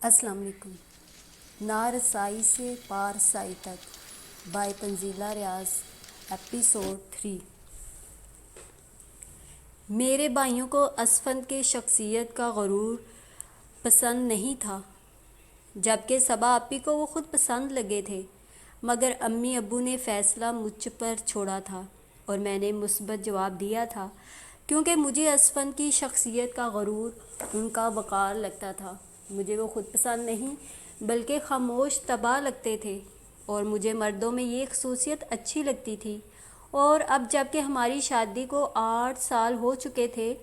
السلام علیکم۔ نارسائی سے پارسائی تک بائی تنزیلہ ریاض، ایپیسوڈ 3۔ میرے بھائیوں کو اسفند کے شخصیت کا غرور پسند نہیں تھا، جبکہ صبا آپی کو وہ خود پسند لگے تھے، مگر امی ابو نے فیصلہ مجھ پر چھوڑا تھا اور میں نے مثبت جواب دیا تھا، کیونکہ مجھے اسفند کی شخصیت کا غرور ان کا وقار لگتا تھا۔ مجھے وہ خود پسند نہیں بلکہ خاموش طبع لگتے تھے، اور مجھے مردوں میں یہ خصوصیت اچھی لگتی تھی۔ اور اب جب کہ ہماری شادی کو 8 سال ہو چکے تھے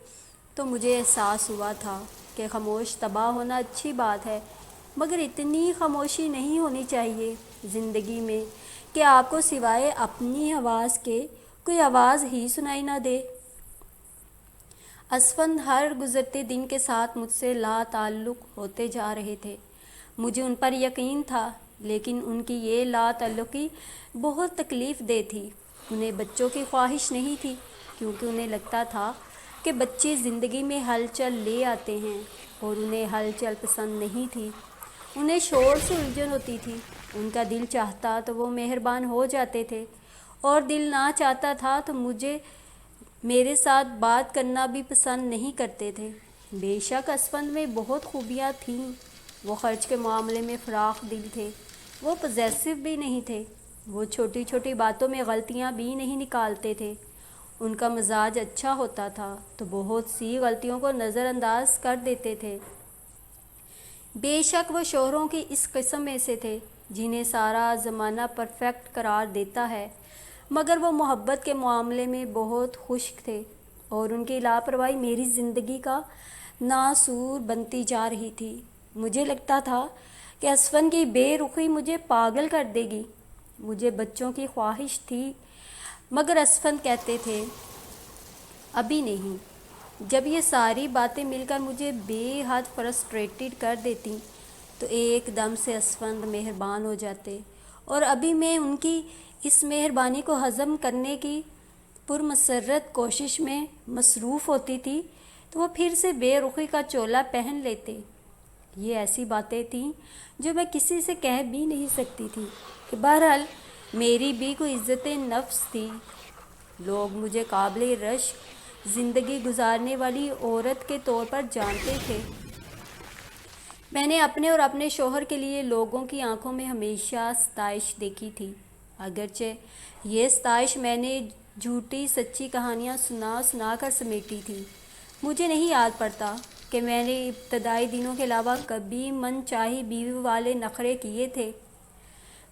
تو مجھے احساس ہوا تھا کہ خاموش طبع ہونا اچھی بات ہے، مگر اتنی خاموشی نہیں ہونی چاہیے زندگی میں کہ آپ کو سوائے اپنی آواز کے کوئی آواز ہی سنائی نہ دے۔ اسفند ہر گزرتے دن کے ساتھ مجھ سے لا تعلق ہوتے جا رہے تھے۔ مجھے ان پر یقین تھا، لیکن ان کی یہ لا تعلقی بہت تکلیف دہ تھی۔ انہیں بچوں کی خواہش نہیں تھی، کیونکہ انہیں لگتا تھا کہ بچے زندگی میں ہلچل لے آتے ہیں، اور انہیں ہلچل پسند نہیں تھی۔ انہیں شور سے الجھن ہوتی تھی۔ ان کا دل چاہتا تو وہ مہربان ہو جاتے تھے، اور دل نہ چاہتا تھا تو میرے ساتھ بات کرنا بھی پسند نہیں کرتے تھے۔ بے شک اسفند میں بہت خوبیاں تھیں۔ وہ خرچ کے معاملے میں فراخ دل تھے، وہ پوزیسو بھی نہیں تھے، وہ چھوٹی چھوٹی باتوں میں غلطیاں بھی نہیں نکالتے تھے۔ ان کا مزاج اچھا ہوتا تھا تو بہت سی غلطیوں کو نظر انداز کر دیتے تھے۔ بے شک وہ شوہروں کی اس قسم میں سے تھے جنہیں سارا زمانہ پرفیکٹ قرار دیتا ہے، مگر وہ محبت کے معاملے میں بہت خشک تھے، اور ان کی لاپرواہی میری زندگی کا ناسور بنتی جا رہی تھی۔ مجھے لگتا تھا کہ اسفند کی بے رخی مجھے پاگل کر دے گی۔ مجھے بچوں کی خواہش تھی، مگر اسفند کہتے تھے ابھی نہیں۔ جب یہ ساری باتیں مل کر مجھے بے حد فرسٹریٹڈ کر دیتی تو ایک دم سے اسفند مہربان ہو جاتے، اور ابھی میں ان کی اس مہربانی کو ہضم کرنے کی پرمسرت کوشش میں مصروف ہوتی تھی تو وہ پھر سے بے رخی کا چولا پہن لیتے۔ یہ ایسی باتیں تھیں جو میں کسی سے کہہ بھی نہیں سکتی تھی کہ بہرحال میری بھی کوئی عزت نفس تھی۔ لوگ مجھے قابل رشک زندگی گزارنے والی عورت کے طور پر جانتے تھے۔ میں نے اپنے اور اپنے شوہر کے لیے لوگوں کی آنکھوں میں ہمیشہ ستائش دیکھی تھی، اگرچہ یہ ستائش میں نے جھوٹی سچی کہانیاں سنا کر سمیٹی تھی۔ مجھے نہیں یاد پڑتا کہ میں نے ابتدائی دنوں کے علاوہ کبھی من چاہی بیوی والے نخرے کیے تھے،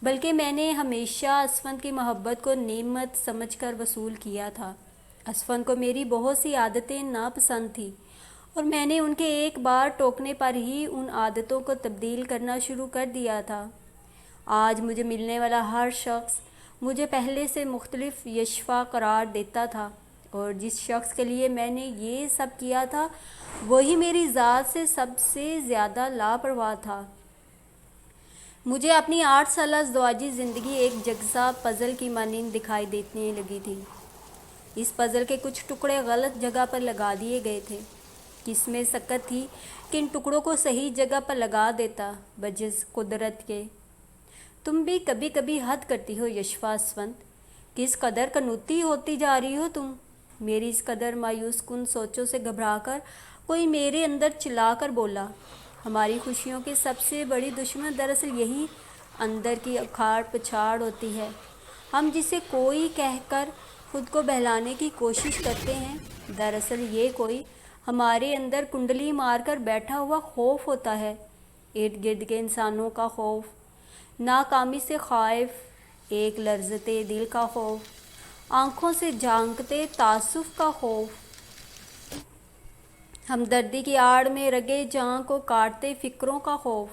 بلکہ میں نے ہمیشہ اسفند کی محبت کو نعمت سمجھ کر وصول کیا تھا۔ اسفند کو میری بہت سی عادتیں ناپسند تھیں، اور میں نے ان کے ایک بار ٹوکنے پر ہی ان عادتوں کو تبدیل کرنا شروع کر دیا تھا۔ آج مجھے ملنے والا ہر شخص مجھے پہلے سے مختلف یشفا قرار دیتا تھا، اور جس شخص کے لیے میں نے یہ سب کیا تھا وہی میری ذات سے سب سے زیادہ لاپرواہ تھا۔ مجھے اپنی 8 سالہ ازدواجی زندگی ایک یکساں پزل کی مانند دکھائی دینے لگی تھی۔ اس پزل کے کچھ ٹکڑے غلط جگہ پر لگا دیے گئے تھے۔ قسمِ سکت تھی کہ ان ٹکڑوں کو صحیح جگہ پر لگا دیتا، بجز قدرت کے۔ تم بھی کبھی کبھی حد کرتی ہو یشفا اسفند، کس قدر قنوتی ہوتی جا رہی ہو تم۔ میری اس قدر مایوس کن سوچوں سے گھبرا کر کوئی میرے اندر چلا کر بولا، ہماری خوشیوں کی سب سے بڑی دشمن دراصل یہی اندر کی اکھاڑ پچھاڑ ہوتی ہے۔ ہم جسے کوئی کہہ کر خود کو بہلانے کی کوشش کرتے ہیں، دراصل یہ کوئی ہمارے اندر کنڈلی مار کر بیٹھا ہوا خوف ہوتا ہے، ارد گرد کے انسانوں کا خوف، ناکامی سے خائف ایک لرزتے دل کا خوف، آنکھوں سے جھانکتے تعصب کا خوف، ہمدردی کی آڑ میں رگے جاں کو کاٹتے فکروں کا خوف۔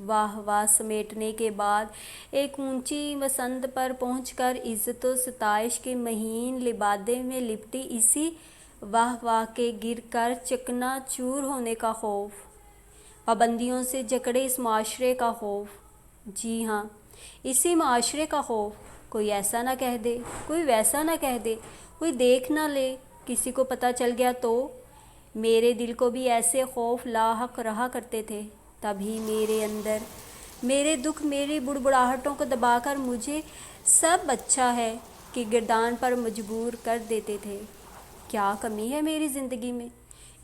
واہ واہ سمیٹنے کے بعد ایک اونچی مسند پر پہنچ کر عزت و ستائش کے مہین لبادے میں لپٹی اسی واہ واہ کے گر کر چکنا چور ہونے کا خوف، پابندیوں سے جکڑے اس معاشرے کا خوف، جی ہاں اسی معاشرے کا خوف۔ کوئی ایسا نہ کہہ دے، کوئی ویسا نہ کہہ دے، کوئی دیکھ نہ لے، کسی کو پتہ چل گیا تو۔ میرے دل کو بھی ایسے خوف لاحق رہا کرتے تھے، تبھی میرے اندر میرے دکھ میری بڑبڑاہٹوں کو دبا کر مجھے سب اچھا ہے کہ گردان پر مجبور کر دیتے تھے۔ کیا کمی ہے میری زندگی میں؟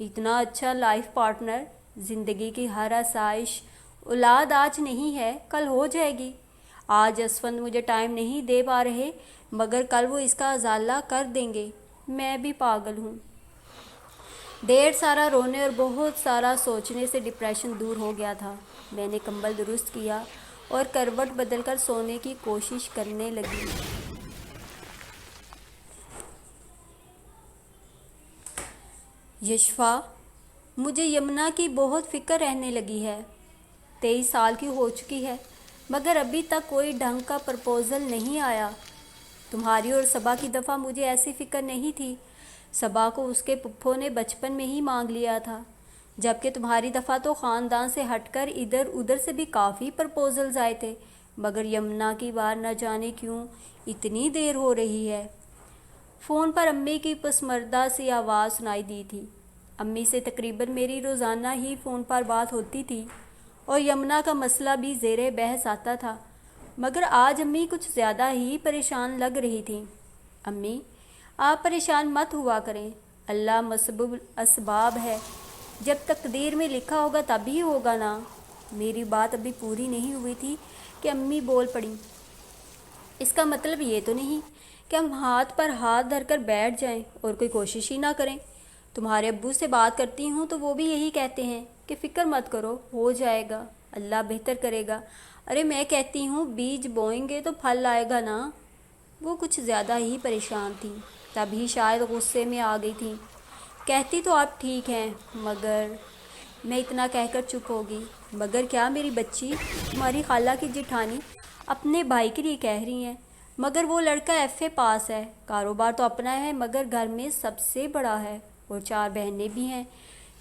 اتنا اچھا لائف پارٹنر، زندگی کی ہر آسائش۔ اولاد آج نہیں ہے، کل ہو جائے گی۔ آج اسفند مجھے ٹائم نہیں دے پا رہے، مگر کل وہ اس کا ازالہ کر دیں گے۔ میں بھی پاگل ہوں۔ ڈھیر سارا رونے اور بہت سارا سوچنے سے ڈپریشن دور ہو گیا تھا۔ میں نے کمبل درست کیا اور کروٹ بدل کر سونے کی کوشش کرنے لگی۔ یشفا، مجھے یمنا کی بہت فکر رہنے لگی ہے۔ 23 سال کی ہو چکی ہے، مگر ابھی تک کوئی ڈھنگ کا پرپوزل نہیں آیا۔ تمہاری اور صبا کی دفعہ مجھے ایسی فکر نہیں تھی۔ صبا کو اس کے پھپھو نے بچپن میں ہی مانگ لیا تھا، جبکہ تمہاری دفعہ تو خاندان سے ہٹ کر ادھر ادھر سے بھی کافی پرپوزلز آئے تھے، مگر یمنا کی بار نہ جانے کیوں اتنی دیر ہو رہی ہے۔ فون پر امی کی پسماردہ سی آواز سنائی دی تھی۔ امی سے تقریباً میری روزانہ ہی فون پر بات ہوتی تھی اور یمنا کا مسئلہ بھی زیر بحث آتا تھا، مگر آج امی کچھ زیادہ ہی پریشان لگ رہی تھیں۔ امی، آپ پریشان مت ہوا کریں، اللہ مسبب اسباب ہے، جب تقدیر میں لکھا ہوگا تبھی ہوگا نا۔ میری بات ابھی پوری نہیں ہوئی تھی کہ امی بول پڑیں۔ اس کا مطلب یہ تو نہیں کہ ہم ہاتھ پر ہاتھ دھر کر بیٹھ جائیں اور کوئی کوشش ہی نہ کریں۔ تمہارے ابو سے بات کرتی ہوں تو وہ بھی یہی کہتے ہیں کہ فکر مت کرو، ہو جائے گا، اللہ بہتر کرے گا۔ ارے میں کہتی ہوں بیج بوئیں گے تو پھل آئے گا نا۔ وہ کچھ زیادہ ہی پریشان تھی، تبھی شاید غصے میں آ گئی تھی۔ کہتی تو آپ ٹھیک ہیں، مگر میں اتنا کہہ کر چپ ہوگی۔ مگر کیا میری بچی؟ تمہاری خالہ کی جٹھانی اپنے بھائی کے لیے کہہ رہی ہیں، مگر وہ لڑکا FA پاس ہے، کاروبار تو اپنا ہے، مگر گھر میں سب سے بڑا ہے اور 4 بہنیں بھی ہیں۔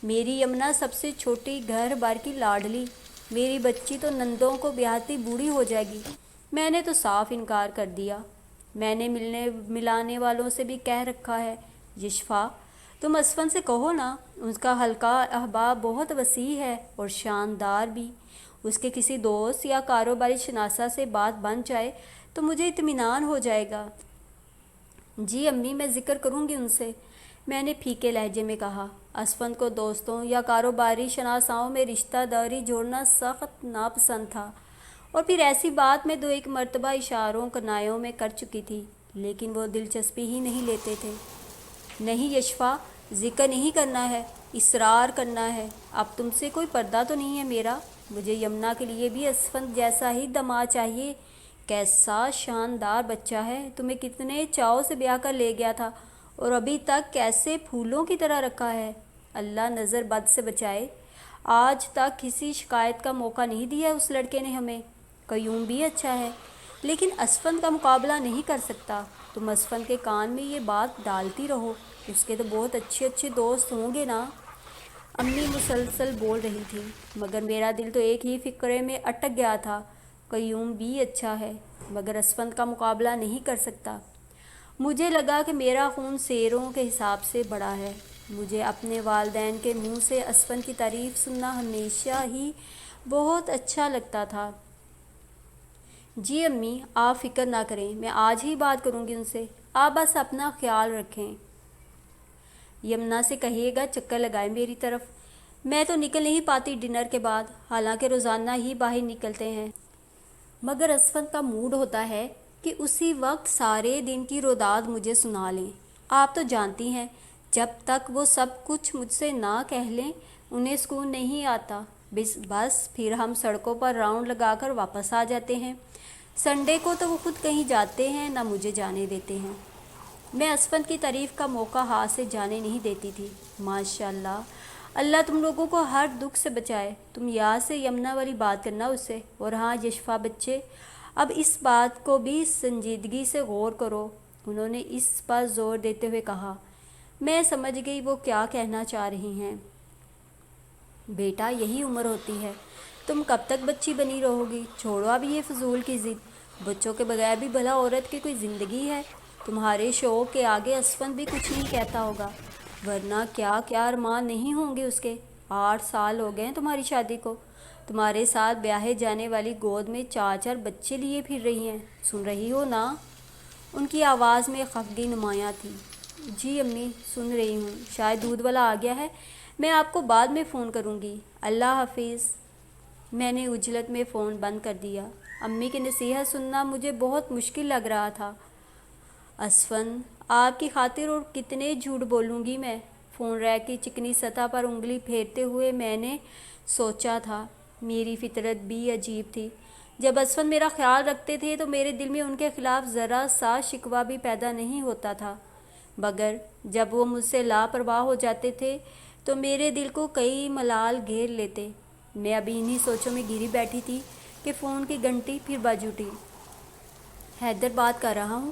میری یمنا سب سے چھوٹی، گھر بار کی لاڈلی۔ میری بچی تو نندوں کو بیاہتی بوڑھی ہو جائے گی۔ میں نے تو صاف انکار کر دیا۔ میں نے ملانے والوں سے بھی کہہ رکھا ہے۔ یشفا، تم اسفند سے کہو نا، اس کا حلقہ احباب بہت وسیع ہے اور شاندار بھی۔ اس کے کسی دوست یا کاروباری شناسہ سے بات بن جائے تو مجھے اطمینان ہو جائے گا۔ جی امی، میں ذکر کروں گی ان سے، میں نے پھیکے لہجے میں کہا۔ اسفند کو دوستوں یا کاروباری شناساؤں میں رشتہ داری جوڑنا سخت ناپسند تھا، اور پھر ایسی بات میں 2-1 مرتبہ اشاروں کنایوں میں کر چکی تھی، لیکن وہ دلچسپی ہی نہیں لیتے تھے۔ نہیں یشفا، ذکر نہیں کرنا ہے، اصرار کرنا ہے۔ اب تم سے کوئی پردہ تو نہیں ہے میرا؟ مجھے یمنا کے لیے بھی اسفند جیسا ہی داماد چاہیے۔ کیسا شاندار بچہ ہے، تمہیں کتنے چاؤ سے بیاہ کر لے گیا تھا اور ابھی تک کیسے پھولوں کی طرح رکھا ہے۔ اللہ نظر بد سے بچائے۔ آج تک کسی شکایت کا موقع نہیں دیا اس لڑکے نے ہمیں۔ قیوم بھی اچھا ہے، لیکن اسفند کا مقابلہ نہیں کر سکتا۔ تم اسفند کے کان میں یہ بات ڈالتی رہو، اس کے تو بہت اچھے دوست ہوں گے نا۔ امی مسلسل بول رہی تھی، مگر میرا دل تو ایک ہی فکرے میں اٹک گیا تھا۔ قیوم بھی اچھا ہے، مگر اسفند کا مقابلہ نہیں کر سکتا۔ مجھے لگا کہ میرا خون سیروں کے حساب سے بڑا ہے۔ مجھے اپنے والدین کے منہ سے اسفند کی تعریف سننا ہمیشہ ہی بہت اچھا لگتا تھا۔ جی امی، آپ فکر نہ کریں، میں آج ہی بات کروں گی ان سے، آپ بس اپنا خیال رکھیں۔ یمنا سے کہیے گا چکر لگائے میری طرف۔ میں تو نکل نہیں پاتی ڈنر کے بعد، حالانکہ روزانہ ہی باہر نکلتے ہیں، مگر اسفند کا موڈ ہوتا ہے کہ اسی وقت سارے دن کی روداد مجھے سنا لیں۔ آپ تو جانتی ہیں، جب تک وہ سب کچھ مجھ سے نہ کہہ لیں انہیں سکون نہیں آتا۔ بس پھر ہم سڑکوں پر راؤنڈ لگا کر واپس آ جاتے ہیں۔ سنڈے کو تو وہ خود کہیں جاتے ہیں، نہ مجھے جانے دیتے ہیں۔ میں اسفند کی تعریف کا موقع ہاتھ سے جانے نہیں دیتی تھی۔ ماشاءاللہ، اللہ تم لوگوں کو ہر دکھ سے بچائے۔ تم یاد سے یمنا والی بات کرنا اس سے۔ اور ہاں یشفا بچے، اب اس بات کو بھی سنجیدگی سے غور کرو، انہوں نے اس پر زور دیتے ہوئے کہا۔ میں سمجھ گئی وہ کیا کہنا چاہ رہی ہیں۔ بیٹا، یہی عمر ہوتی ہے، تم کب تک بچی بنی رہو گی؟ چھوڑو اب یہ فضول کی ضد۔ بچوں کے بغیر بھی بھلا عورت کی کوئی زندگی ہے؟ تمہارے شوق کے آگے اسفند بھی کچھ نہیں کہتا ہوگا، ورنہ کیا کیا ارمان نہیں ہوں گے اس کے۔ 8 سال ہو گئے ہیں تمہاری شادی کو، تمہارے ساتھ بیاہے جانے والی گود میں 4 بچے لیے پھر رہی ہیں، سن رہی ہو نا؟ ان کی آواز میں خفگی نمایاں تھی۔ جی امی، سن رہی ہوں۔ شاید دودھ والا آ گیا ہے، میں آپ کو بعد میں فون کروں گی، اللہ حافظ۔ میں نے عجلت میں فون بند کر دیا۔ امی کی نصیحت سننا مجھے بہت مشکل لگ رہا تھا۔ اسفند، آپ کی خاطر اور کتنے جھوٹ بولوں گی میں؟ فون ریک کی چکنی سطح پر انگلی پھیرتے ہوئے میں نے سوچا تھا۔ میری فطرت بھی عجیب تھی۔ جب اسفند میرا خیال رکھتے تھے تو میرے دل میں ان کے خلاف ذرا سا شکوہ بھی پیدا نہیں ہوتا تھا، مگر جب وہ مجھ سے لاپرواہ ہو جاتے تھے تو میرے دل کو کئی ملال گھیر لیتے۔ میں ابھی انہی سوچوں میں گھری بیٹھی تھی کہ فون کی گھنٹی پھر بج اٹھی۔ حیدر بات کر رہا ہوں۔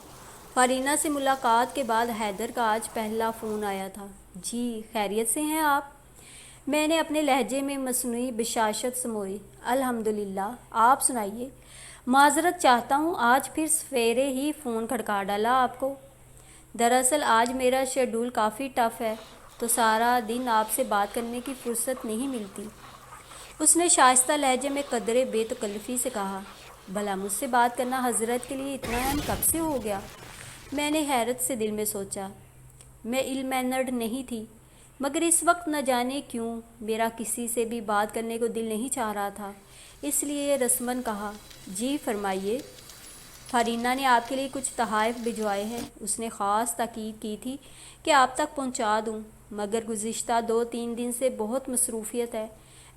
فارینہ سے ملاقات کے بعد حیدر کا آج پہلا فون آیا تھا۔ جی، خیریت سے ہیں آپ؟ میں نے اپنے لہجے میں مصنوعی بشاشت سموئی۔ الحمدللہ، آپ سنائیے۔ معذرت چاہتا ہوں، آج پھر سویرے ہی فون کھڑکا ڈالا آپ کو۔ دراصل آج میرا شیڈول کافی ٹف ہے، تو سارا دن آپ سے بات کرنے کی فرصت نہیں ملتی۔ اس نے شائستہ لہجے میں قدرے بے تکلفی سے کہا۔ بھلا مجھ سے بات کرنا حضرت کے لیے اتنا اہم کب سے ہو گیا؟ میں نے حیرت سے دل میں سوچا۔ میں ایل مینرڈ نہیں تھی، مگر اس وقت نہ جانے کیوں میرا کسی سے بھی بات کرنے کو دل نہیں چاہ رہا تھا، اس لیے رسماً کہا، جی فرمائیے۔ فارینہ نے آپ کے لیے کچھ تحائف بھجوائے ہیں، اس نے خاص تاکید کی تھی کہ آپ تک پہنچا دوں، مگر گزشتہ 2-3 دن سے بہت مصروفیت ہے،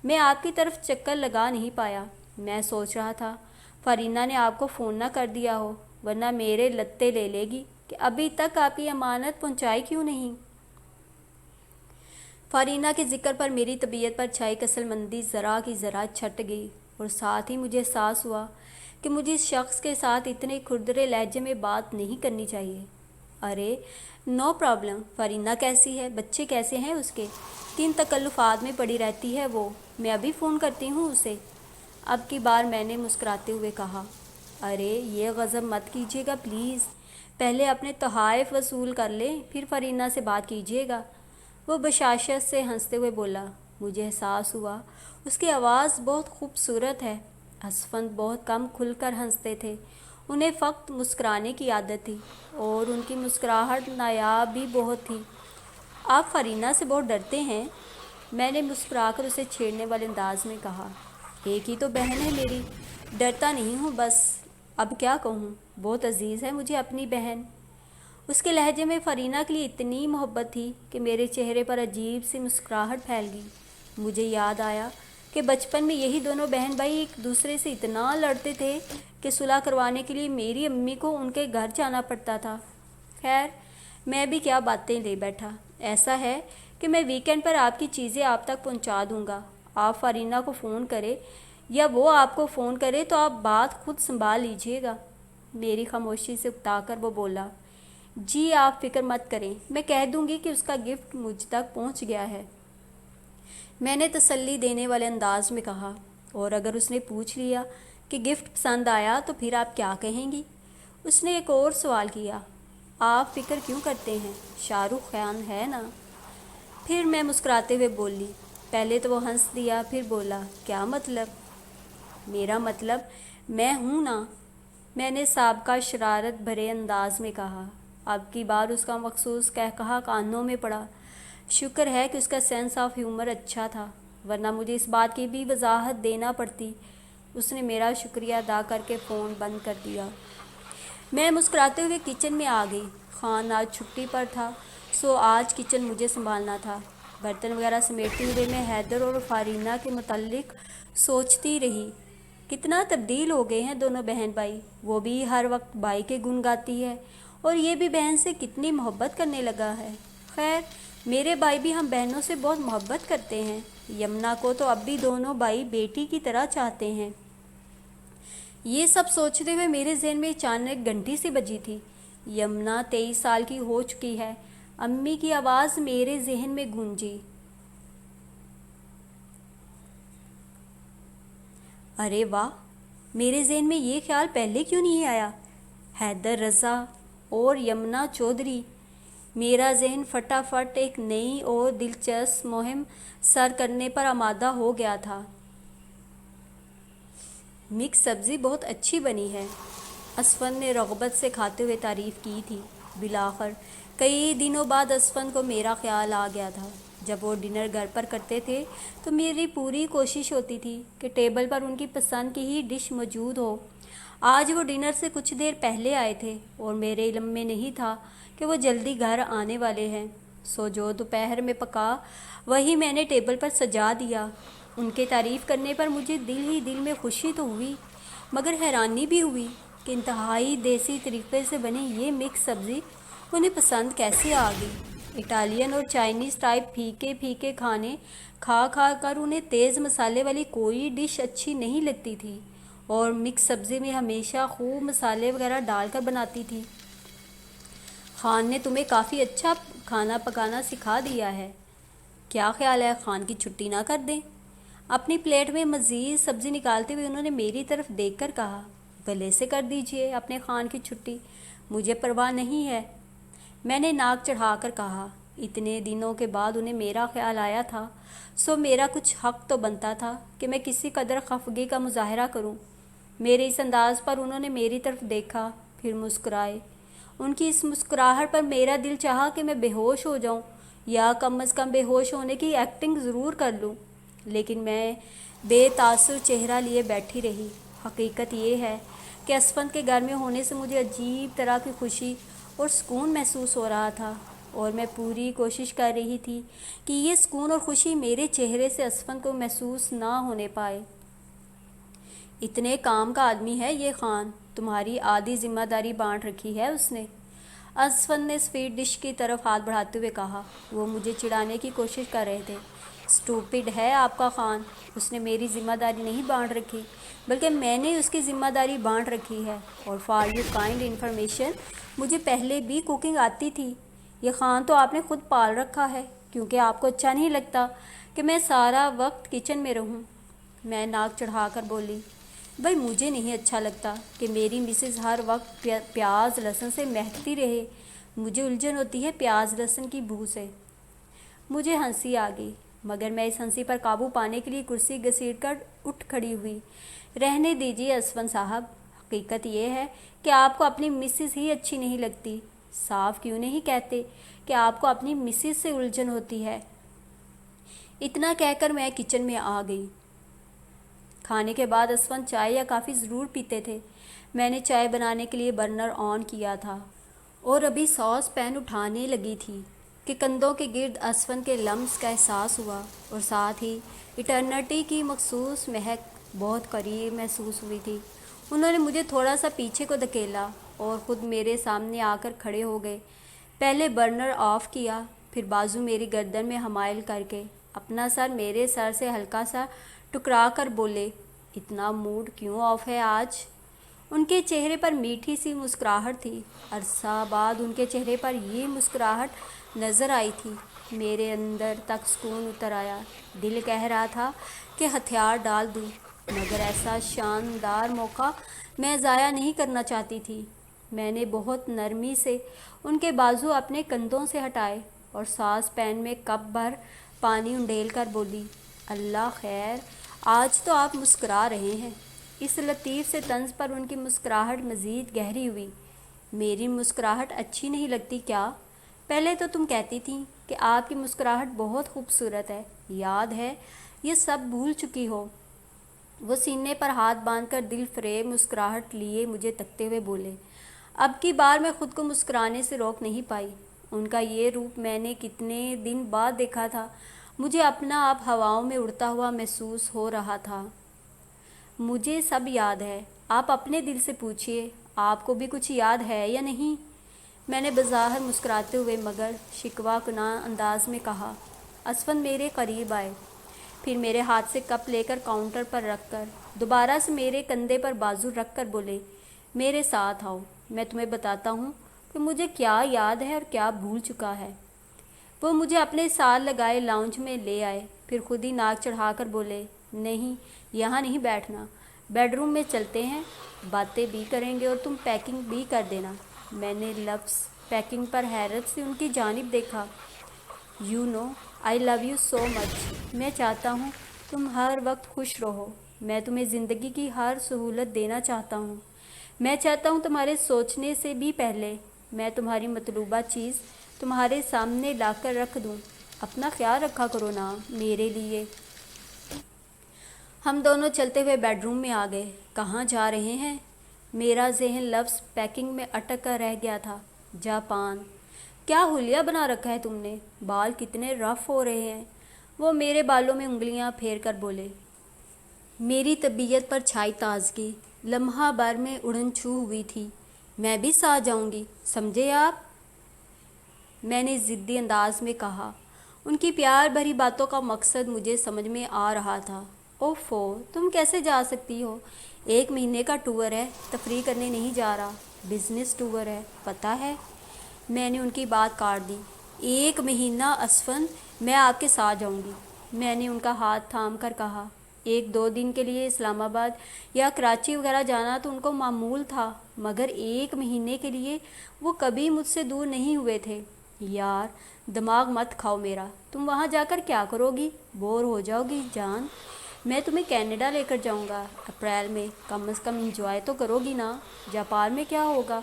میں آپ کی طرف چکر لگا نہیں پایا۔ میں سوچ رہا تھا فارینہ نے آپ کو فون نہ کر دیا ہو، ورنہ میرے لتے لے لے گی کہ ابھی تک آپ کی امانت پہنچائی کیوں نہیں۔ فارینہ کے ذکر پر میری طبیعت پر چھائی کسل مندی ذرا کی ذرا چھٹ گئی، اور ساتھ ہی مجھے احساس ہوا کہ مجھے اس شخص کے ساتھ اتنے کھردرے لہجے میں بات نہیں کرنی چاہیے۔ ارے نو پرابلم، فارینہ کیسی ہے، بچے کیسے ہیں اس کے؟ کن تکلفات میں پڑی رہتی ہے وہ؟ میں ابھی فون کرتی ہوں اسے۔ اب کی بار میں نے مسکراتے ہوئے کہا، ارے یہ غضب مت کیجیے گا پلیز، پہلے اپنے تحائف وصول کر لیں، پھر فارینہ سے بات کیجیے گا۔ وہ بشاشت سے ہنستے ہوئے بولا۔ مجھے احساس ہوا اس کی آواز بہت خوبصورت ہے۔ اسفند بہت کم کھل کر ہنستے تھے، انہیں فقط مسکرانے کی عادت تھی، اور ان کی مسکراہٹ نایاب بھی بہت تھی۔ آپ فارینہ سے بہت ڈرتے ہیں؟ میں نے مسکرا کر اسے چھیڑنے والے انداز میں کہا۔ ایک ہی تو بہن ہے میری، ڈرتا نہیں ہوں بس، اب کیا کہوں، بہت عزیز ہے مجھے اپنی بہن۔ اس کے لہجے میں فارینہ کے لیے اتنی محبت تھی کہ میرے چہرے پر عجیب سی مسکراہٹ پھیل گئی۔ مجھے یاد آیا کہ بچپن میں یہی دونوں بہن بھائی ایک دوسرے سے اتنا لڑتے تھے کہ صلح کروانے کے لیے میری امی کو ان کے گھر جانا پڑتا تھا۔ خیر، میں بھی کیا باتیں لے بیٹھا۔ ایسا ہے کہ میں ویکینڈ پر آپ کی چیزیں آپ تک پہنچا دوں گا۔ آپ فارینہ کو فون کرے یا وہ آپ کو فون کرے تو آپ بات خود سنبھال لیجیے گا۔ میری خاموشی سے اکتا کر وہ بولا، جی آپ فکر مت کریں، میں کہہ دوں گی کہ اس کا گفٹ مجھ تک پہنچ گیا ہے۔ میں نے تسلی دینے والے انداز میں کہا، اور اگر اس نے پوچھ لیا کہ گفٹ پسند آیا تو پھر آپ کیا کہیں گی؟ اس نے ایک اور سوال کیا، آپ فکر کیوں کرتے ہیں، شاہ رخ خان ہے نا؟ پھر میں مسکراتے ہوئے بولی۔ پہلے تو وہ ہنس دیا، پھر بولا، کیا مطلب؟ میرا مطلب میں ہوں نا، میں نے سابقہ شرارت بھرے انداز میں کہا۔ اب کی بار اس کا مخصوص قہقہا کانوں میں پڑا۔ شکر ہے کہ اس کا سینس آف ہیومر اچھا تھا، ورنہ مجھے اس بات کی بھی وضاحت دینا پڑتی۔ اس نے میرا شکریہ ادا کر کے فون بند کر دیا۔ میں مسکراتے ہوئے کچن میں آ گئی۔ خان آج چھٹی پر تھا، سو آج کچن مجھے سنبھالنا تھا۔ برتن وغیرہ سمیٹتے ہوئے میں حیدر اور فارینہ کے متعلق سوچتی رہی۔ کتنا تبدیل ہو گئے ہیں دونوں بہن بھائی، وہ بھی ہر وقت بھائی کے گن گاتی ہے، اور یہ بھی بہن سے کتنی محبت کرنے لگا ہے۔ خیر، میرے بھائی بھی ہم بہنوں سے بہت محبت کرتے ہیں۔ یمنا کو تو اب بھی دونوں بھائی بیٹی کی طرح چاہتے ہیں۔ یہ سب سوچتے ہوئے میرے ذہن میں اچانک گھنٹی سی بجی تھی۔ یمنا 23 سال کی ہو چکی ہے، امی کی آواز میرے ذہن میں گونجی۔ ارے واہ، میرے ذہن میں یہ خیال پہلے کیوں نہیں آیا؟ حیدر رضا اور یمنا چودھری۔ میرا ذہن فٹافٹ ایک نئی اور دلچسپ مہم سر کرنے پر آمادہ ہو گیا تھا۔ مکس سبزی بہت اچھی بنی ہے، اسفند نے رغبت سے کھاتے ہوئے تعریف کی تھی۔ بالآخر کئی دنوں بعد اسفند کو میرا خیال آ گیا تھا۔ جب وہ ڈنر گھر پر کرتے تھے تو میری پوری کوشش ہوتی تھی کہ ٹیبل پر ان کی پسند کی ہی ڈش موجود ہو۔ آج وہ ڈنر سے کچھ دیر پہلے آئے تھے اور میرے علم میں نہیں تھا کہ وہ جلدی گھر آنے والے ہیں، سو جو دوپہر میں پکا وہی میں نے ٹیبل پر سجا دیا۔ ان کے تعریف کرنے پر مجھے دل ہی دل میں خوشی تو ہوئی، مگر حیرانی بھی ہوئی کہ انتہائی دیسی طریقے سے بنی یہ مکس سبزی انہیں پسند کیسے آ گئی۔ اٹالین اور چائنیز ٹائپ پھیکے پھیکے کھانے کھا کھا کر انہیں تیز مسالے والی کوئی ڈش اچھی نہیں لگتی تھی، اور مکس سبزی میں ہمیشہ خوب مسالے وغیرہ ڈال کر بناتی تھی۔ خان نے تمہیں کافی اچھا کھانا پکانا سکھا دیا ہے، کیا خیال ہے خان کی چھٹی نہ کر دیں؟ اپنی پلیٹ میں مزید سبزی نکالتے ہوئے انہوں نے میری طرف دیکھ کر کہا۔ گلے سے کر دیجئے اپنے خان کی چھٹی، مجھے پرواہ نہیں ہے، میں نے ناک چڑھا کر کہا۔ اتنے دنوں کے بعد انہیں میرا خیال آیا تھا، سو میرا کچھ حق تو بنتا تھا کہ میں کسی قدر خفگی کا مظاہرہ کروں۔ میرے اس انداز پر انہوں نے میری طرف دیکھا، پھر مسکرائے۔ ان کی اس مسکراہٹ پر میرا دل چاہا کہ میں بے ہوش ہو جاؤں یا کم از کم بے ہوش ہونے کی ایکٹنگ ضرور کر لوں، لیکن میں بے تاثر چہرہ لیے بیٹھی رہی۔ حقیقت یہ ہے کہ اسفند کے گھر میں ہونے سے مجھے عجیب طرح کی خوشی اور سکون محسوس ہو رہا تھا، اور میں پوری کوشش کر رہی تھی کہ یہ سکون اور خوشی میرے چہرے سے اسفند کو محسوس نہ ہونے پائے۔ اتنے کام کا آدمی ہے یہ خان، تمہاری آدھی ذمہ داری بانٹ رکھی ہے اس نے، اسفند نے سویٹ ڈش کی طرف ہاتھ بڑھاتے ہوئے کہا۔ وہ مجھے چڑھانے کی کوشش کر رہے تھے۔ اسٹوپڈ ہے آپ کا خان، اس نے میری ذمہ داری نہیں بانٹ رکھی، بلکہ میں نے اس کی ذمہ داری بانٹ رکھی ہے، اور فار یور کائنڈ انفارمیشن مجھے پہلے بھی کوکنگ آتی تھی۔ یہ خان تو آپ نے خود پال رکھا ہے، کیونکہ آپ کو اچھا نہیں لگتا کہ میں سارا وقت کچن میں رہوں۔ میں ناک چڑھا کر بولی، بھائی مجھے نہیں اچھا لگتا کہ میری مسز ہر وقت پیاز لہسن سے مہکتی رہے، مجھے الجھن ہوتی ہے پیاز لہسن کی بو سے۔ مجھے ہنسی آ گئی، مگر میں اس ہنسی پر قابو پانے کے لیے کرسی گھسیٹ کر اٹھ کھڑی ہوئی۔ رہنے دیجیے اسفند صاحب، حقیقت یہ ہے کہ آپ کو اپنی مسز ہی اچھی نہیں لگتی، صاف کیوں نہیں کہتے کہ آپ کو اپنی مسز سے الجھن ہوتی ہے؟ اتنا کہہ کر میں کچن میں آ گئی۔ کھانے کے بعد اسفند چائے یا کافی ضرور پیتے تھے۔ میں نے چائے بنانے کے لیے برنر آن کیا تھا اور ابھی ساس پین اٹھانے لگی تھی کہ کندھوں کے گرد اسفند کے لمس کا احساس ہوا، اور ساتھ ہی ایٹرنٹی کی مخصوص مہک بہت قریب محسوس ہوئی تھی۔ انہوں نے مجھے تھوڑا سا پیچھے کو دھکیلا اور خود میرے سامنے آ کر کھڑے ہو گئے۔ پہلے برنر آف کیا، پھر بازو میری گردن میں حمائل کر کے اپنا سر میرے سر سے ہلکا سا ٹکرا کر بولے، اتنا موڈ کیوں آف ہے آج؟ ان کے چہرے پر میٹھی سی مسکراہٹ تھی۔ عرصہ بعد ان کے چہرے پر یہ مسکراہٹ نظر آئی تھی۔ میرے اندر تک سکون اتر آیا، دل کہہ رہا تھا کہ ہتھیار ڈال دوں، مگر ایسا شاندار موقع میں ضائع نہیں کرنا چاہتی تھی۔ میں نے بہت نرمی سے ان کے بازو اپنے کندھوں سے ہٹائے اور ساس پین میں کپ بھر پانی انڈیل کر بولی، اللہ خیر، آج تو آپ مسکرا رہے ہیں۔ اس لطیف سے طنز پر ان کی مسکراہٹ مزید گہری ہوئی۔ میری مسکراہٹ اچھی نہیں لگتی کیا؟ پہلے تو تم کہتی تھیں کہ آپ کی مسکراہٹ بہت خوبصورت ہے، یاد ہے؟ یہ سب بھول چکی ہو؟ وہ سینے پر ہاتھ باندھ کر دل فریب مسکراہٹ لیے مجھے تکتے ہوئے بولے۔ اب کی بار میں خود کو مسکرانے سے روک نہیں پائی۔ ان کا یہ روپ میں نے کتنے دن بعد دیکھا تھا، مجھے اپنا آپ ہواؤں میں اڑتا ہوا محسوس ہو رہا تھا۔ مجھے سب یاد ہے، آپ اپنے دل سے پوچھئے، آپ کو بھی کچھ یاد ہے یا نہیں؟ میں نے بظاہر مسکراتے ہوئے مگر شکوہ کناں انداز میں کہا۔ اسفند میرے قریب آئے، پھر میرے ہاتھ سے کپ لے کر کاؤنٹر پر رکھ کر دوبارہ سے میرے کندھے پر بازو رکھ کر بولے، میرے ساتھ آؤ، میں تمہیں بتاتا ہوں کہ مجھے کیا یاد ہے اور کیا بھول چکا ہے۔ وہ مجھے اپنے ساتھ لگائے لاؤنج میں لے آئے، پھر خود ہی ناک چڑھا کر بولے، نہیں یہاں نہیں بیٹھنا، بیڈ روم میں چلتے ہیں، باتیں بھی کریں گے اور تم پیکنگ بھی کر دینا۔ میں نے لفظ پیکنگ پر حیرت سے ان کی جانب دیکھا۔ You know I love you so مچ، میں چاہتا ہوں تم ہر وقت خوش رہو۔ میں تمہیں زندگی کی ہر سہولت دینا چاہتا ہوں. میں چاہتا ہوں تمہارے سوچنے سے بھی پہلے میں تمہاری مطلوبہ چیز تمہارے سامنے لا کر رکھ دوں. اپنا خیال رکھا کرو نا میرے لیے. ہم دونوں چلتے ہوئے بیڈ روم میں آ گئے. کہاں جا رہے ہیں؟ میرا ذہن لفظ پیکنگ میں اٹک کر رہ گیا تھا. جاپان. کیا حلیہ بنا رکھا ہے تم نے؟ بال کتنے رف ہو رہے ہیں. وہ میرے بالوں میں انگلیاں پھیر کر بولے. میری طبیعت پر چھائی تازگی. لمحہ بھر میں اڑن چھو ہوئی تھی. میں بھی ساتھ جاؤں گی، سمجھے آپ؟ میں نے ضدی انداز میں کہا. ان کی پیار بھری باتوں کا مقصد مجھے سمجھ میں آ رہا تھا. اوفو، تم کیسے جا سکتی ہو؟ 1 مہینے کا ٹور ہے، تفریح کرنے نہیں جا رہا، بزنس ٹور ہے، پتہ ہے؟ میں نے ان کی بات کاٹ دی. 1 مہینہ اسفن، میں آپ کے ساتھ جاؤں گی. میں نے ان کا ہاتھ تھام کر کہا. 1-2 دن کے لیے اسلام آباد یا کراچی وغیرہ جانا تو ان کو معمول تھا، مگر 1 مہینے کے لیے وہ کبھی مجھ سے دور نہیں ہوئے تھے. یار دماغ مت کھاؤ میرا. تم وہاں جا کر کیا کرو گی؟ بور ہو جاؤ گی جان. میں تمہیں کینیڈا لے کر جاؤں گا اپریل میں. کم از کم انجوائے تو کرو گی نا. جاپان میں کیا ہوگا؟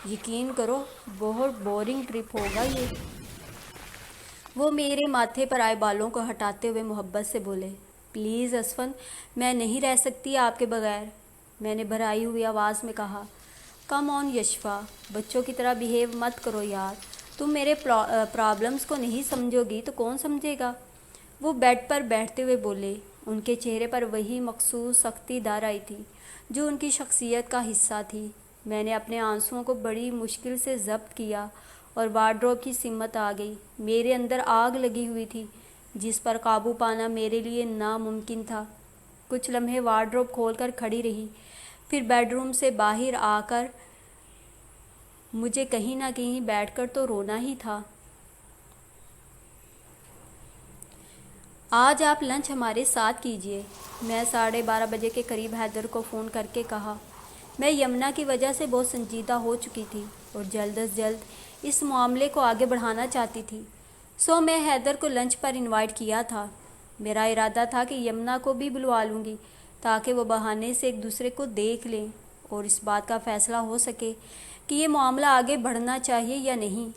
یقین کرو بہت بورنگ ٹرپ ہوگا یہ. وہ میرے ماتھے پر آئے بالوں کو ہٹاتے ہوئے محبت سے بولے. پلیز اسفن، میں نہیں رہ سکتی آپ کے بغیر. میں نے بھرائی ہوئی آواز میں کہا. کم آن یشفا، بچوں کی طرح بیہیو مت کرو یار. تم میرے پرابلمس کو نہیں سمجھو گی تو کون سمجھے گا؟ وہ بیڈ پر بیٹھتے ہوئے بولے. ان کے چہرے پر وہی مخصوص سختی دار آئی تھی جو ان کی شخصیت کا حصہ تھی. میں نے اپنے آنسوؤں کو بڑی مشکل سے ضبط کیا اور وارڈروب کی سمت آ گئی. میرے اندر آگ لگی ہوئی تھی جس پر قابو پانا میرے لیے ناممکن تھا. کچھ لمحے وارڈروب کھول کر کھڑی رہی، پھر بیڈ روم سے باہر آ کر مجھے کہیں نہ کہیں بیٹھ کر تو رونا ہی تھا. آج آپ لنچ ہمارے ساتھ کیجیے. میں 12:30 بجے کے قریب حیدر کو فون کر کے کہا. میں یمنا کی وجہ سے بہت سنجیدہ ہو چکی تھی اور جلد از جلد اس معاملے کو آگے بڑھانا چاہتی تھی. میں حیدر کو لنچ پر انوائٹ کیا تھا. میرا ارادہ تھا کہ یمنا کو بھی بلوا لوں گی تاکہ وہ بہانے سے ایک دوسرے کو دیکھ لیں اور اس بات کا فیصلہ ہو سکے کہ یہ معاملہ آگے بڑھنا چاہیے یا نہیں.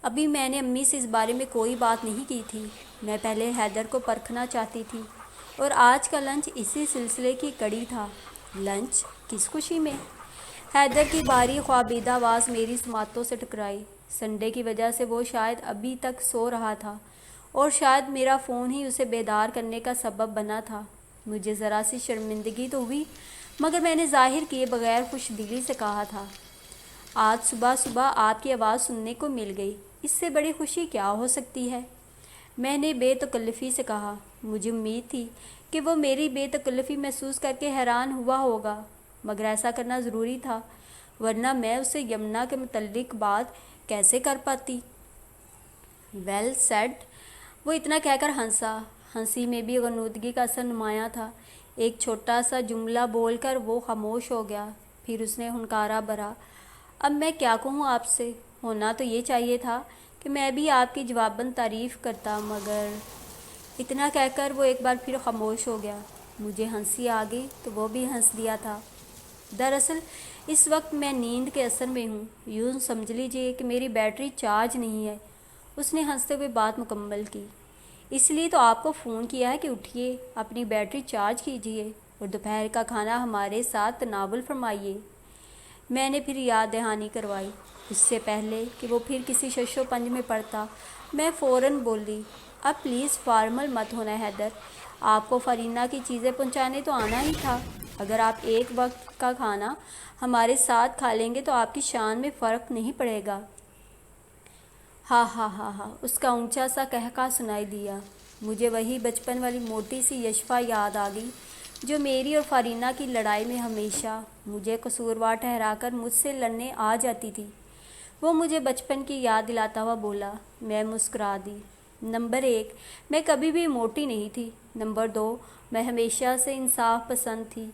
ابھی میں نے امی سے اس بارے میں کوئی بات نہیں کی تھی. میں پہلے حیدر کو پرکھنا چاہتی تھی اور آج کا لنچ اسی سلسلے کی کڑی تھا. لنچ؟ کس خوشی میں؟ حیدر کی بھاری خوابیدہ آواز میری سماعتوں سے ٹکرائی. سنڈے کی وجہ سے وہ شاید ابھی تک سو رہا تھا اور شاید میرا فون ہی اسے بیدار کرنے کا سبب بنا تھا. مجھے ذرا سی شرمندگی تو ہوئی، مگر میں نے ظاہر کیے بغیر خوش دلی سے کہا تھا. آج صبح صبح آپ کی آواز سننے کو مل گئی، اس سے بڑی خوشی کیا ہو سکتی ہے؟ میں نے بے تکلفی سے کہا. مجھے امید تھی کہ وہ میری بے تکلفی محسوس کر کے حیران ہوا ہوگا، مگر ایسا کرنا ضروری تھا، ورنہ میں اسے یمنا کے متعلق بات کیسے کر پاتی؟ Well said. وہ اتنا کہہ کر ہنسا. ہنسی میں بھی غنودگی کا اثر نمایاں تھا. ایک چھوٹا سا جملہ بول کر وہ خاموش ہو گیا. پھر اس نے ہنکارا بھرا. اب میں کیا کہوں آپ سے؟ ہونا تو یہ چاہیے تھا کہ میں بھی آپ کی جواباً تعریف کرتا، مگر… اتنا کہہ کر وہ ایک بار پھر خاموش ہو گیا. مجھے ہنسی آ گئی تو وہ بھی ہنس دیا تھا. دراصل اس وقت میں نیند کے اثر میں ہوں. یوں سمجھ لیجیے کہ میری بیٹری چارج نہیں ہے. اس نے ہنستے ہوئے بات مکمل کی. اس لیے تو آپ کو فون کیا ہے کہ اٹھیے، اپنی بیٹری چارج کیجیے اور دوپہر کا کھانا ہمارے ساتھ تناول فرمائیے. میں نے پھر یاد دہانی کروائی. اس سے پہلے کہ وہ پھر کسی شش و پنج میں پڑتا میں فوراً بولی. اب پلیز فارمل مت ہونا حیدر. آپ کو فرینا کی چیزیں پہنچانے تو آنا ہی تھا. اگر آپ ایک وقت کا کھانا ہمارے ساتھ کھا لیں گے تو آپ کی شان میں فرق نہیں پڑے گا. ہاں ہاں ہاں ہاں. اس کا اونچا سا قہقہ سنائی دیا. مجھے وہی بچپن والی موٹی سی یشفا یاد آ گئی جو میری اور فرینا کی لڑائی میں ہمیشہ مجھے قصوروار ٹھہرا کر مجھ سے لڑنے آ جاتی تھی. وہ مجھے بچپن کی یاد دلاتا ہوا بولا. میں مسکرا دی. نمبر 1، میں کبھی بھی موٹی نہیں تھی. نمبر 2، میں ہمیشہ سے انصاف پسند تھی.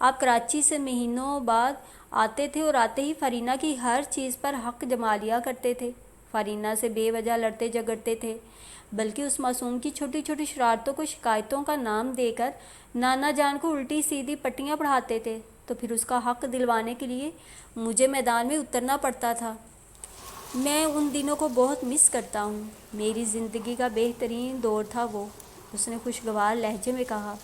آپ کراچی سے مہینوں بعد آتے تھے اور آتے ہی فرینا کی ہر چیز پر حق جما لیا کرتے تھے. فرینا سے بے وجہ لڑتے جھگڑتے تھے. بلکہ اس معصوم کی چھوٹی چھوٹی شرارتوں کو شکایتوں کا نام دے کر نانا جان کو الٹی سیدھی پٹیاں پڑھاتے تھے، تو پھر اس کا حق دلوانے کے لیے مجھے میدان میں اترنا پڑتا تھا۔ میں ان دنوں کو بہت مس کرتا ہوں، میری زندگی کا بہترین دور تھا وہ، اس نے خوشگوار لہجے میں کہا۔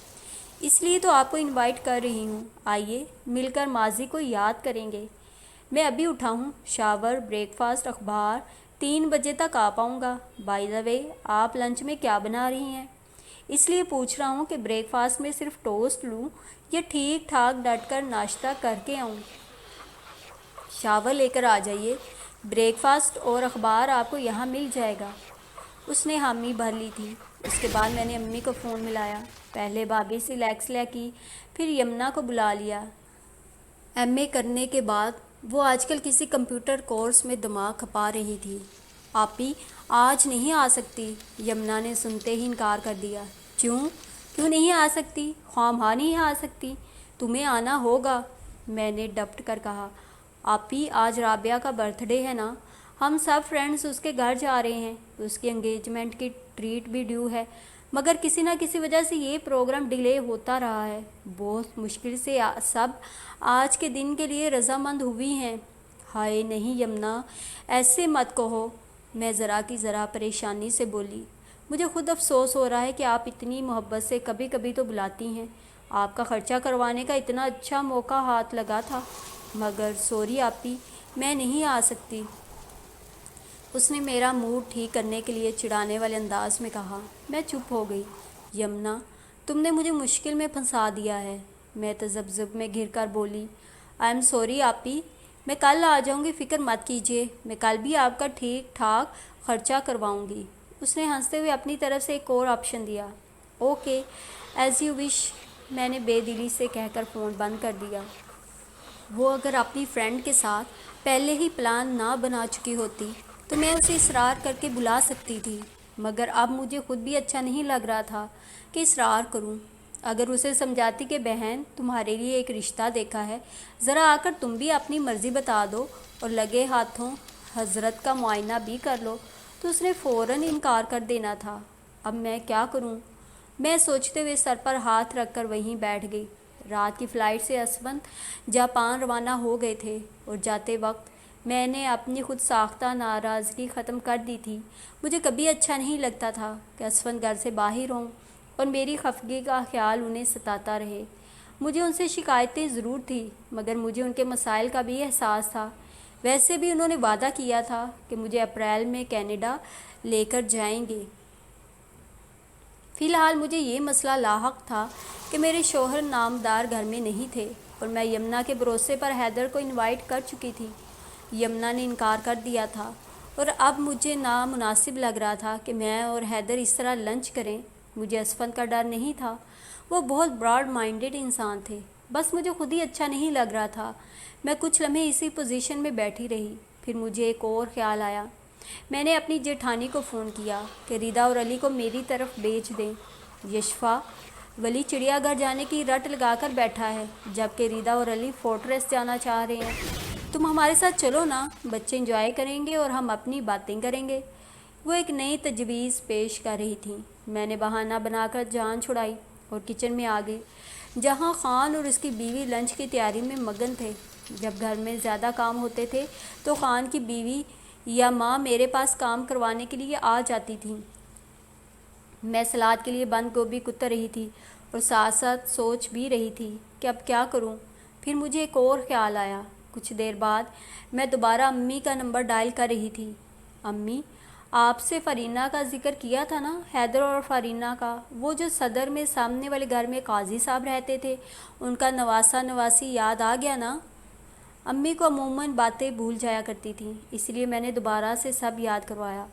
اس لیے تو آپ کو انوائٹ کر رہی ہوں، آئیے مل کر ماضی کو یاد کریں گے۔ میں ابھی اٹھا ہوں، شاور، بریک فاسٹ، اخبار، 3 بجے تک آ پاؤں گا۔ بائی دا وے، آپ لنچ میں کیا بنا رہی ہیں؟ اس لیے پوچھ رہا ہوں کہ بریک فاسٹ میں صرف ٹوسٹ لوں یا ٹھیک ٹھاک ڈٹ کر ناشتہ کر کے آؤں؟ شاور لے کر آ جائیے، بریک فاسٹ اور اخبار آپ کو یہاں مل جائے گا۔ اس نے حامی بھر لی تھی۔ اس کے بعد میں نے امی کو فون ملایا، پہلے بھابھی سے لیکسلیا کی، پھر یمنا کو بلا لیا۔ ایم اے کرنے کے بعد وہ آج کل کسی کمپیوٹر کورس میں دماغ کھپا رہی تھی۔ آپی آج نہیں آ سکتی، یمنا نے سنتے ہی انکار کر دیا۔ کیوں نہیں آ سکتی؟ خواہ نہیں آ سکتی، تمہیں آنا ہوگا، میں نے ڈپٹ کر کہا۔ آپی آج رابعہ کا برتھ ڈے ہے نا، ہم سب فرینڈز اس کے گھر جا رہے ہیں، اس کی انگیجمنٹ کی ٹریٹ بھی ڈیو ہے، مگر کسی نہ کسی وجہ سے یہ پروگرام ڈیلے ہوتا رہا ہے۔ بہت مشکل سے سب آج کے دن کے لیے رضامند ہوئی ہیں۔ ہائے نہیں یمنا، ایسے مت کہو، میں ذرا کی ذرا پریشانی سے بولی۔ مجھے خود افسوس ہو رہا ہے کہ آپ اتنی محبت سے کبھی کبھی تو بلاتی ہیں، آپ کا خرچہ کروانے کا اتنا اچھا موقع ہاتھ لگا تھا، مگر سوری آپی، میں نہیں آ سکتی۔ اس نے میرا موڈ ٹھیک کرنے کے لیے چڑھانے والے انداز میں کہا۔ میں چپ ہو گئی۔ یمنا، تم نے مجھے مشکل میں پھنسا دیا ہے، میں تذبذب میں گھر کر بولی۔ آئی ایم سوری آپی، میں کل آ جاؤں گی، فکر مت کیجیے، میں کل بھی آپ کا ٹھیک ٹھاک خرچہ کرواؤں گی۔ اس نے ہنستے ہوئے اپنی طرف سے ایک اور آپشن دیا۔ اوکے، ایز یو وش، میں نے بے دلی سے کہہ کر فون بند کر دیا۔ وہ اگر اپنی فرینڈ کے ساتھ پہلے ہی پلان نہ بنا چکی ہوتی تو میں اسے اصرار کر کے بلا سکتی تھی، مگر اب مجھے خود بھی اچھا نہیں لگ رہا تھا کہ اصرار کروں۔ اگر اسے سمجھاتی کہ بہن تمہارے لیے ایک رشتہ دیکھا ہے، ذرا آ کر تم بھی اپنی مرضی بتا دو اور لگے ہاتھوں حضرت کا معائنہ بھی کر لو، تو اس نے فوراً انکار کر دینا تھا۔ اب میں کیا کروں؟ میں سوچتے ہوئے سر پر ہاتھ رکھ کر وہیں بیٹھ گئی۔ رات کی فلائٹ سے اسفند جاپان روانہ ہو گئے تھے اور جاتے وقت میں نے اپنی خود ساختہ ناراضگی ختم کر دی تھی۔ مجھے کبھی اچھا نہیں لگتا تھا کہ اسفند گھر سے باہر ہوں اور میری خفگی کا خیال انہیں ستاتا رہے۔ مجھے ان سے شکایتیں ضرور تھیں، مگر مجھے ان کے مسائل کا بھی احساس تھا۔ ویسے بھی انہوں نے وعدہ کیا تھا کہ مجھے اپریل میں کینیڈا لے کر جائیں گے۔ فی الحال مجھے یہ مسئلہ لاحق تھا کہ میرے شوہر نامدار گھر میں نہیں تھے اور میں یمنا کے بھروسے پر حیدر کو انوائٹ کر چکی تھی۔ یمنا نے انکار کر دیا تھا اور اب مجھے نامناسب لگ رہا تھا کہ میں اور حیدر اس طرح لنچ کریں۔ مجھے اسفند کا ڈر نہیں تھا، وہ بہت براڈ مائنڈڈ انسان تھے، بس مجھے خود ہی اچھا نہیں لگ رہا تھا۔ میں کچھ لمحے اسی پوزیشن میں بیٹھی رہی، پھر مجھے ایک اور خیال آیا۔ میں نے اپنی جیٹھانی کو فون کیا کہ ردا اور علی کو میری طرف بھیج دیں۔ یشفا، ولی چڑیا گھر جانے کی رٹ لگا کر بیٹھا ہے، جبکہ ردا اور علی فورٹریس جانا چاہ رہے ہیں۔ تم ہمارے ساتھ چلو نا، بچے انجوائے کریں گے اور ہم اپنی باتیں کریں گے۔ وہ ایک نئی تجویز پیش کر رہی تھیں۔ میں نے بہانہ بنا کر جان چھڑائی اور کچن میں آ گئی، جہاں خان اور اس کی بیوی لنچ کی تیاری میں مگن تھے۔ جب گھر میں زیادہ کام ہوتے تھے تو خان کی بیوی یا ماں میرے پاس کام کروانے کے لیے آ جاتی تھیں۔ میں سلاد کے لیے بند گوبھی کتر رہی تھی اور ساتھ ساتھ سوچ بھی رہی تھی کہ اب کیا کروں۔ پھر مجھے ایک اور خیال آیا۔ کچھ دیر بعد میں دوبارہ امی کا نمبر ڈائل کر رہی تھی۔ امی، آپ سے فرینہ کا ذکر کیا تھا نا، حیدر اور فرینہ کا، وہ جو صدر میں سامنے والے گھر میں قاضی صاحب رہتے تھے، ان کا نواسہ نواسی یاد آ گیا نا؟ امی کو عموماً باتیں بھول جایا کرتی تھیں، اس لیے میں نے دوبارہ سے سب یاد کروایا۔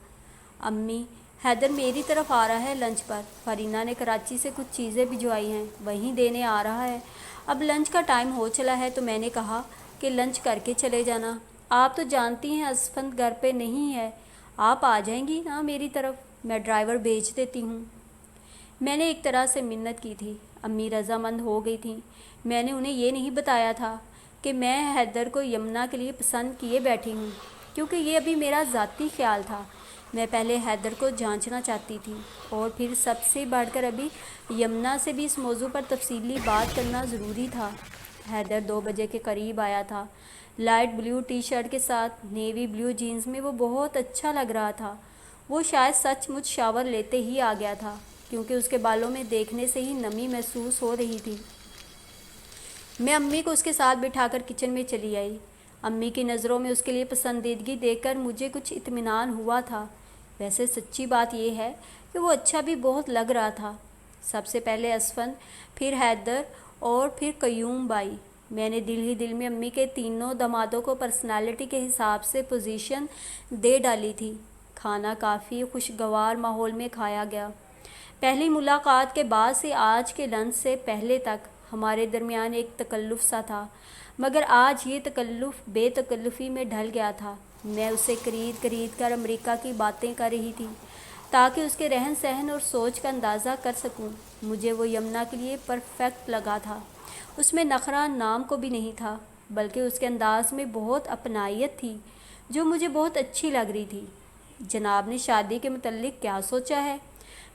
امی، حیدر میری طرف آ رہا ہے لنچ پر، فرینہ نے کراچی سے کچھ چیزیں بھجوائی ہیں، وہیں دینے آ رہا ہے۔ اب لنچ کا ٹائم ہو چلا ہے تو میں نے کہا کہ لنچ کر کے چلے جانا۔ آپ تو جانتی ہیں اسفند گھر پہ نہیں ہے، آپ آ جائیں گی نا میری طرف، میں ڈرائیور بھیج دیتی ہوں۔ میں نے ایک طرح سے منت کی تھی۔ امی رضامند ہو گئی تھیں۔ میں نے انہیں یہ نہیں بتایا تھا کہ میں حیدر کو یمنا کے لیے پسند کیے بیٹھی ہوں، کیونکہ یہ ابھی میرا ذاتی خیال تھا۔ میں پہلے حیدر کو جانچنا چاہتی تھی اور پھر سب سے بڑھ کر ابھی یمنا سے بھی اس موضوع پر تفصیلی بات کرنا ضروری تھا۔ حیدر 2 بجے کے قریب آیا تھا، لائٹ بلیو ٹی شرٹ کے ساتھ نیوی بلیو جینز میں وہ بہت اچھا لگ رہا تھا۔ وہ شاید سچ مچ شاور لیتے ہی آ گیا تھا، کیونکہ اس کے بالوں میں دیکھنے سے ہی نمی محسوس ہو رہی تھی۔ میں امی کو اس کے ساتھ بٹھا کر کچن میں چلی آئی۔ امی کی نظروں میں اس کے لیے پسندیدگی دیکھ کر مجھے کچھ اطمینان ہوا تھا۔ ویسے سچی بات یہ ہے کہ وہ اچھا بھی بہت لگ رہا تھا۔ سب سے پہلے اسفند، پھر حیدر اور پھر قیوم بائی۔ میں نے دل ہی دل میں امی کے تینوں دامادوں کو پرسنالٹی کے حساب سے پوزیشن دے ڈالی تھی۔ کھانا کافی خوشگوار ماحول میں کھایا گیا۔ پہلی ملاقات کے بعد سے آج کے لنچ سے پہلے تک ہمارے درمیان ایک تکلف سا تھا، مگر آج یہ تکلف بے تکلفی میں ڈھل گیا تھا۔ میں اسے قرید کر امریکہ کی باتیں کر رہی تھی تاکہ اس کے رہن سہن اور سوچ کا اندازہ کر سکوں۔ مجھے وہ یمنا کے لیے پرفیکٹ لگا تھا۔ اس میں نخرہ نام کو بھی نہیں تھا، بلکہ اس کے انداز میں بہت اپنائیت تھی جو مجھے بہت اچھی لگ رہی تھی۔ جناب نے شادی کے متعلق کیا سوچا ہے؟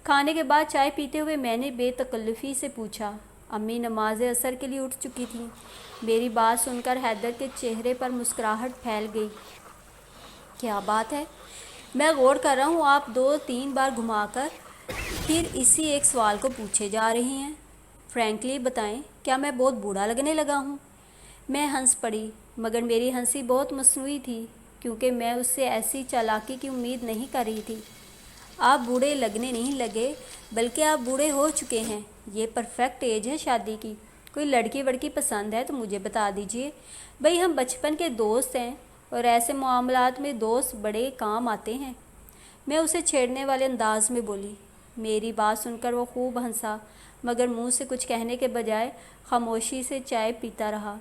کھانے کے بعد چائے پیتے ہوئے میں نے بے تکلفی سے پوچھا۔ امی نماز عصر کے لیے اٹھ چکی تھیں۔ میری بات سن کر حیدر کے چہرے پر مسکراہٹ پھیل گئی۔ کیا بات ہے؟ میں غور کر رہا ہوں آپ 2-3 بار گھما کر پھر اسی ایک سوال کو پوچھے جا رہی ہیں۔ فرینکلی بتائیں، کیا میں بہت بوڑھا لگنے لگا ہوں؟ میں ہنس پڑی، مگر میری ہنسی بہت مصنوعی تھی، کیونکہ میں اس سے ایسی چالاکی کی امید نہیں کر رہی تھی۔ آپ بوڑھے لگنے نہیں لگے، بلکہ آپ بوڑھے ہو چکے ہیں۔ یہ پرفیکٹ ایج ہے شادی کی۔ کوئی لڑکی وڑکی پسند ہے تو مجھے بتا دیجئے۔ بھئی ہم بچپن کے دوست ہیں اور ایسے معاملات میں دوست بڑے کام آتے ہیں۔ میں اسے چھیڑنے والے انداز میں بولی۔ میری بات سن کر وہ خوب ہنسا، مگر منہ سے کچھ کہنے کے بجائے خاموشی سے چائے پیتا رہا۔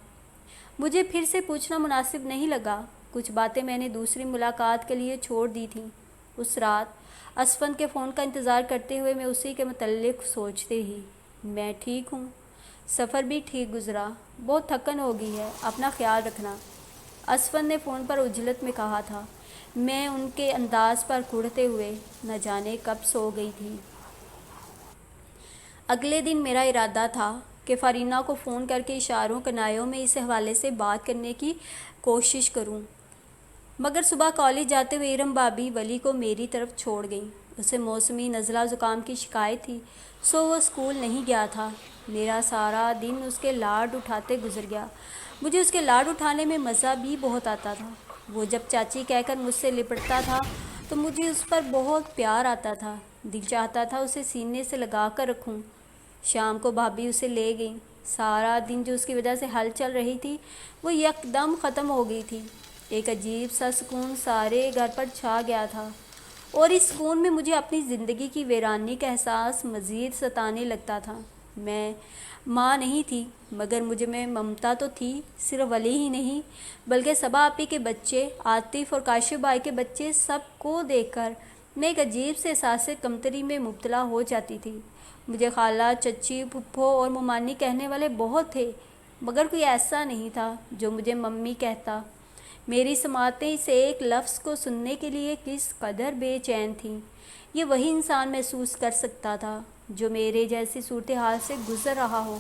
مجھے پھر سے پوچھنا مناسب نہیں لگا۔ کچھ باتیں میں نے دوسری ملاقات کے لیے چھوڑ دی تھیں۔ اس رات اسفند کے فون کا انتظار کرتے ہوئے میں اسی کے متعلق سوچتی رہی۔ میں ٹھیک ہوں، سفر بھی ٹھیک گزرا، بہت تھکن ہو گئی ہے، اپنا خیال رکھنا، اسفند نے فون پر عجلت میں کہا تھا۔ میں ان کے انداز پر کڑھتے ہوئے نہ جانے کب سو گئی تھی۔ اگلے دن میرا ارادہ تھا کہ فارینہ کو فون کر کے اشاروں کنایوں میں اس حوالے سے بات کرنے کی کوشش کروں، مگر صبح کالج جاتے ہوئے ارم بھابی ولی کو میری طرف چھوڑ گئیں۔ اسے موسمی نزلہ زکام کی شکایت تھی، سو وہ اسکول نہیں گیا تھا۔ میرا سارا دن اس کے لاڈ اٹھاتے گزر گیا۔ مجھے اس کے لاڈ اٹھانے میں مزہ بھی بہت آتا تھا۔ وہ جب چاچی کہہ کر مجھ سے لپٹتا تھا تو مجھے اس پر بہت پیار آتا تھا، دل چاہتا تھا اسے سینے سے لگا کر رکھوں۔ شام کو بھابی اسے لے گئیں۔ سارا دن جو اس کی وجہ سے ہل چل رہی تھی وہ یکدم ختم ہو گئی تھی۔ ایک عجیب سا سکون سارے گھر پر چھا گیا تھا، اور اس سکون میں مجھے اپنی زندگی کی ویرانی کا احساس مزید ستانے لگتا تھا۔ میں ماں نہیں تھی، مگر مجھے میں ممتا تو تھی، صرف ولی ہی نہیں بلکہ صبا آپی کے بچے، عاطف اور کاشف بھائی کے بچے، سب کو دیکھ کر میں ایک عجیب سے احساس کمتری میں مبتلا ہو جاتی تھی۔ مجھے خالہ، چچی، پھپھو اور ممانی کہنے والے بہت تھے، مگر کوئی ایسا نہیں تھا جو مجھے ممی کہتا۔ میری سماعتیں اس ایک لفظ کو سننے کے لیے کس قدر بے چین تھیں، یہ وہی انسان محسوس کر سکتا تھا جو میرے جیسی صورتحال سے گزر رہا ہو۔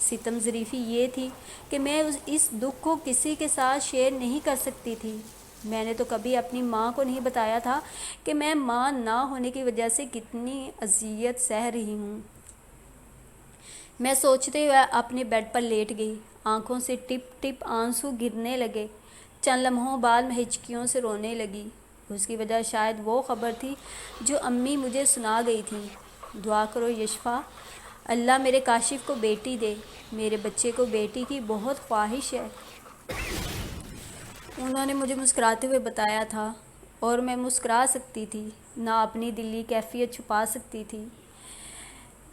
ستم ظریفی یہ تھی کہ میں اس دکھ کو کسی کے ساتھ شیئر نہیں کر سکتی تھی۔ میں نے تو کبھی اپنی ماں کو نہیں بتایا تھا کہ میں ماں نہ ہونے کی وجہ سے کتنی اذیت سہ رہی ہوں۔ میں سوچتے ہوئے اپنے بیڈ پر لیٹ گئی۔ آنکھوں سے ٹپ ٹپ آنسو گرنے لگے۔ چند لمحوں بعد میں ہچکیوں سے رونے لگی۔ اس کی وجہ شاید وہ خبر تھی جو امی مجھے سنا گئی تھی۔ دعا کرو یشفا، اللہ میرے کاشف کو بیٹی دے، میرے بچے کو بیٹی کی بہت خواہش ہے۔ انہوں نے مجھے مسکراتے ہوئے بتایا تھا، اور میں مسکرا سکتی تھی، نہ اپنی دلی کیفیت چھپا سکتی تھی۔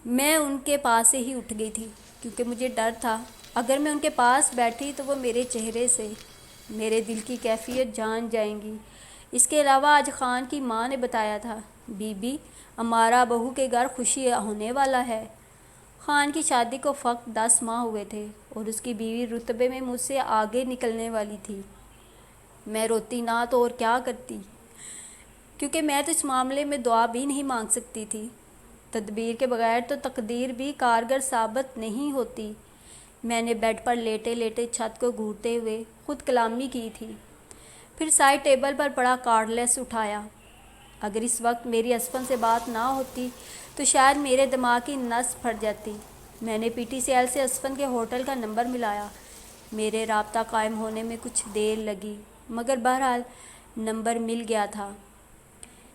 میں ان کے پاس سے ہی اٹھ گئی تھی، کیونکہ مجھے ڈر تھا اگر میں ان کے پاس بیٹھی تو وہ میرے چہرے سے میرے دل کی کیفیت جان جائیں گی۔ اس کے علاوہ آج خان کی ماں نے بتایا تھا، بی بی ہمارا بہو کے گھر خوشی ہونے والا ہے۔ خان کی شادی کو فقط 10 ماہ ہوئے تھے اور اس کی بیوی رتبے میں مجھ سے آگے نکلنے والی تھی۔ میں روتی نہ تو اور کیا کرتی۔ کیونکہ میں تو اس معاملے میں دعا بھی نہیں مانگ سکتی تھی۔ تدبیر کے بغیر تو تقدیر بھی کارگر ثابت نہیں ہوتی۔ میں نے بیڈ پر لیٹے لیٹے چھت کو گھورتے ہوئے خود کلامی کی تھی، پھر سائڈ ٹیبل پر پڑا کارڈلیس اٹھایا۔ اگر اس وقت میری اسفن سے بات نہ ہوتی تو شاید میرے دماغ کی نس پھٹ جاتی۔ میں نے پی ٹی سی ایل سے اسفن کے ہوٹل کا نمبر ملایا۔ میرے رابطہ قائم ہونے میں کچھ دیر لگی، مگر بہرحال نمبر مل گیا تھا۔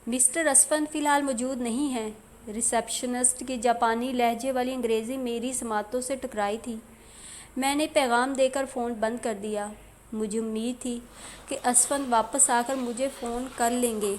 مسٹر اسفن فی الحال موجود نہیں ہیں۔ ریسیپشنسٹ کی جاپانی لہجے والی انگریزی میری سماعتوں سے ٹکرائی تھی۔ میں نے پیغام دے کر فون بند کر دیا۔ مجھے امید تھی کہ اسفن واپس آ کر مجھے فون کر لیں گے۔